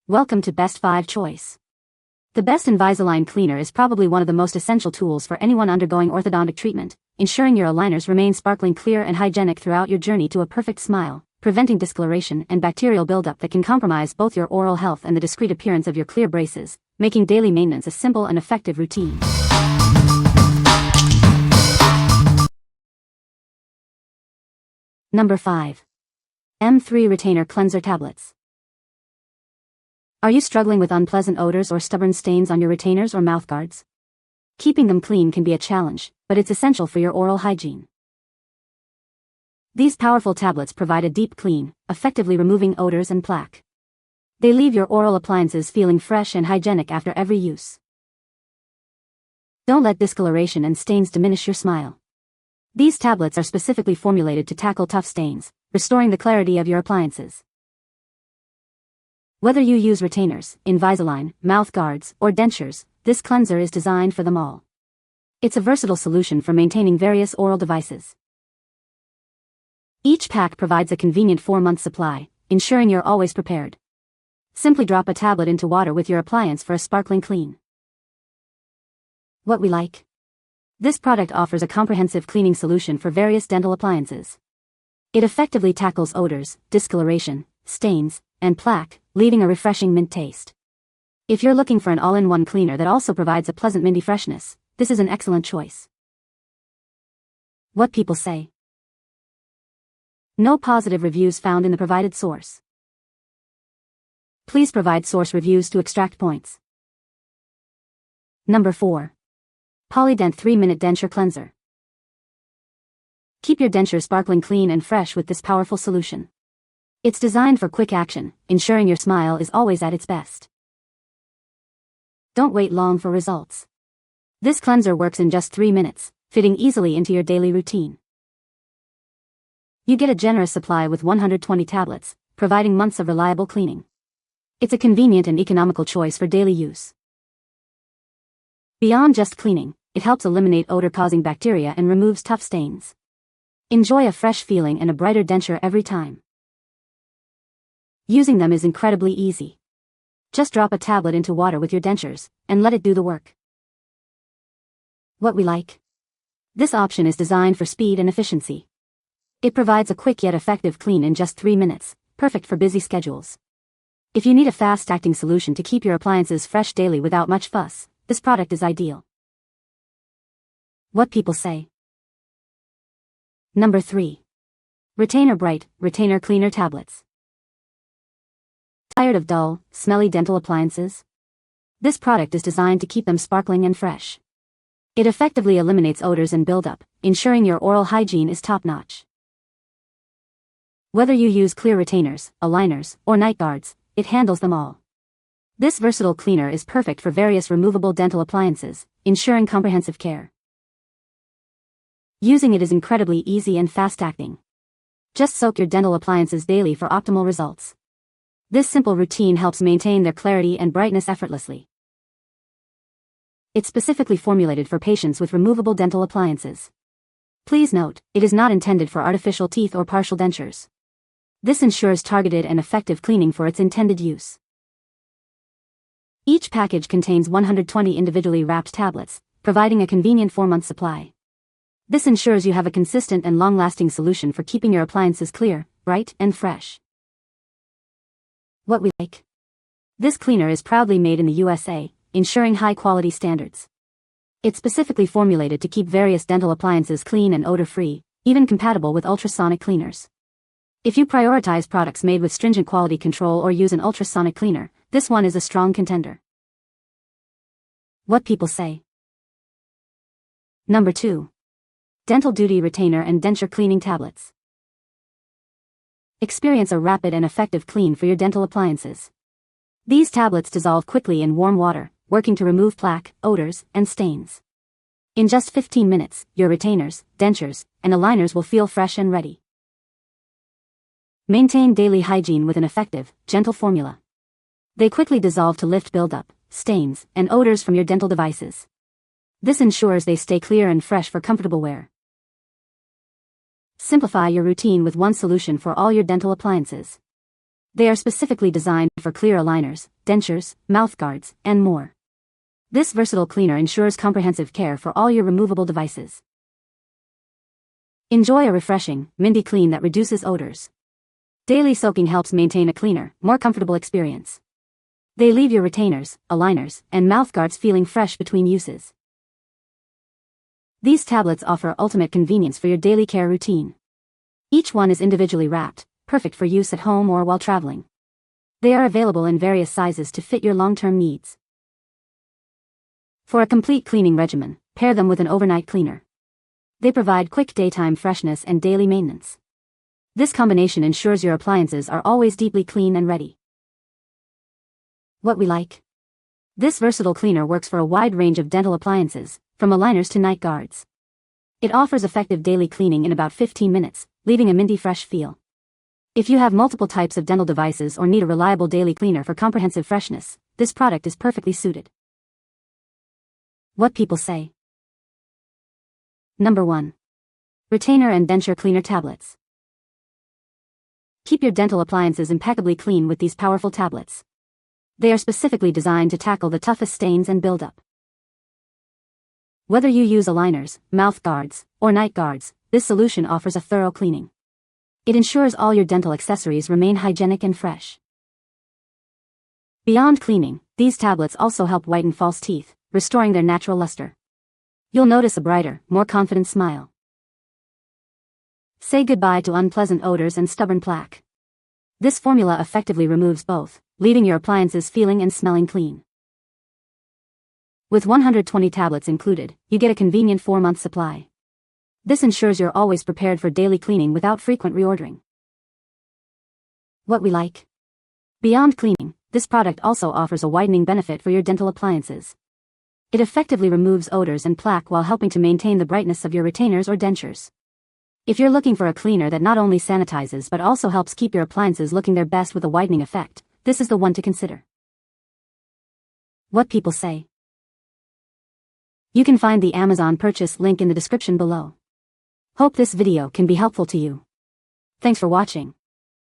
Welcome to Best 5 Choice. The best Invisalign Cleaner is probably one of the most essential tools for anyone undergoing orthodontic treatment, ensuring your aligners remain sparkling clear and hygienic throughout your journey to a perfect smile, preventing discoloration and bacterial buildup that can compromise both your oral health and the discreet appearance of your clear braces, making daily maintenance a simple and effective routine. Number 5. M3 Retainer Cleanser Tablets. Are you struggling with unpleasant odors or stubborn stains on your retainers or mouthguards? Keeping them clean can be a challenge, but it's essential for your oral hygiene. These powerful tablets provide a deep clean, effectively removing odors and plaque. They leave your oral appliances feeling fresh and hygienic after every use. Don't let discoloration and stains diminish your smile. These tablets are specifically formulated to tackle tough stains, restoring the clarity of your appliances. Whether you use retainers, Invisalign, mouth guards, or dentures, this cleanser is designed for them all. It's a versatile solution for maintaining various oral devices. Each pack provides a convenient 4-month supply, ensuring you're always prepared. Simply drop a tablet into water with your appliance for a sparkling clean. What we like? This product offers a comprehensive cleaning solution for various dental appliances. It effectively tackles odors, discoloration, stains, and plaque, leaving a refreshing mint taste. If you're looking for an all-in-one cleaner that also provides a pleasant minty freshness, this is an excellent choice. What people say. No positive reviews found in the provided source. Please provide source reviews to extract points. Number 4. Polident 3-Minute Denture Cleanser. Keep your denture sparkling clean and fresh with this powerful solution. It's designed for quick action, ensuring your smile is always at its best. Don't wait long for results. This cleanser works in just 3 minutes, fitting easily into your daily routine. You get a generous supply with 120 tablets, providing months of reliable cleaning. It's a convenient and economical choice for daily use. Beyond just cleaning, it helps eliminate odor-causing bacteria and removes tough stains. Enjoy a fresh feeling and a brighter denture every time. Using them is incredibly easy. Just drop a tablet into water with your dentures, and let it do the work. What we like? This option is designed for speed and efficiency. It provides a quick yet effective clean in just 3 minutes, perfect for busy schedules. If you need a fast-acting solution to keep your appliances fresh daily without much fuss, this product is ideal. What people say. Number 3. Retainer Brite Retainer Cleaner Tablets. Tired of dull, smelly dental appliances? This product is designed to keep them sparkling and fresh. It effectively eliminates odors and buildup, ensuring your oral hygiene is top-notch. Whether you use clear retainers, aligners, or night guards, it handles them all. This versatile cleaner is perfect for various removable dental appliances, ensuring comprehensive care. Using it is incredibly easy and fast-acting. Just soak your dental appliances daily for optimal results. This simple routine helps maintain their clarity and brightness effortlessly. It's specifically formulated for patients with removable dental appliances. Please note, it is not intended for artificial teeth or partial dentures. This ensures targeted and effective cleaning for its intended use. Each package contains 120 individually wrapped tablets, providing a convenient 4-month supply. This ensures you have a consistent and long-lasting solution for keeping your appliances clear, bright, and fresh. What we like? This cleaner is proudly made in the USA, ensuring high-quality standards. It's specifically formulated to keep various dental appliances clean and odor-free, even compatible with ultrasonic cleaners. If you prioritize products made with stringent quality control or use an ultrasonic cleaner, this one is a strong contender. What people say. Number 2. Dental Duty Retainer and Denture Cleaning Tablets. Experience a rapid and effective clean for your dental appliances. These tablets dissolve quickly in warm water, working to remove plaque, odors, and stains. In just 15 minutes, your retainers, dentures, and aligners will feel fresh and ready. Maintain daily hygiene with an effective, gentle formula. They quickly dissolve to lift buildup, stains, and odors from your dental devices. This ensures they stay clear and fresh for comfortable wear. Simplify your routine with one solution for all your dental appliances. They are specifically designed for clear aligners, dentures, mouthguards, and more. This versatile cleaner ensures comprehensive care for all your removable devices. Enjoy a refreshing, minty clean that reduces odors. Daily soaking helps maintain a cleaner, more comfortable experience. They leave your retainers, aligners, and mouthguards feeling fresh between uses. These tablets offer ultimate convenience for your daily care routine. Each one is individually wrapped, perfect for use at home or while traveling. They are available in various sizes to fit your long-term needs. For a complete cleaning regimen, pair them with an overnight cleaner. They provide quick daytime freshness and daily maintenance. This combination ensures your appliances are always deeply clean and ready. What we like. This versatile cleaner works for a wide range of dental appliances, from aligners to night guards. It offers effective daily cleaning in about 15 minutes, leaving a minty fresh feel. If you have multiple types of dental devices or need a reliable daily cleaner for comprehensive freshness, this product is perfectly suited. What people say. Number 1. Retainer and denture cleaner tablets. Keep your dental appliances impeccably clean with these powerful tablets. They are specifically designed to tackle the toughest stains and buildup. Whether you use aligners, mouth guards, or night guards, this solution offers a thorough cleaning. It ensures all your dental accessories remain hygienic and fresh. Beyond cleaning, these tablets also help whiten false teeth, restoring their natural luster. You'll notice a brighter, more confident smile. Say goodbye to unpleasant odors and stubborn plaque. This formula effectively removes both, leaving your appliances feeling and smelling clean. With 120 tablets included, you get a convenient 4-month supply. This ensures you're always prepared for daily cleaning without frequent reordering. What we like. Beyond cleaning, this product also offers a whitening benefit for your dental appliances. It effectively removes odors and plaque while helping to maintain the brightness of your retainers or dentures. If you're looking for a cleaner that not only sanitizes but also helps keep your appliances looking their best with a whitening effect, this is the one to consider. What people say. You can find the Amazon purchase link in the description below. Hope this video can be helpful to you. Thanks for watching.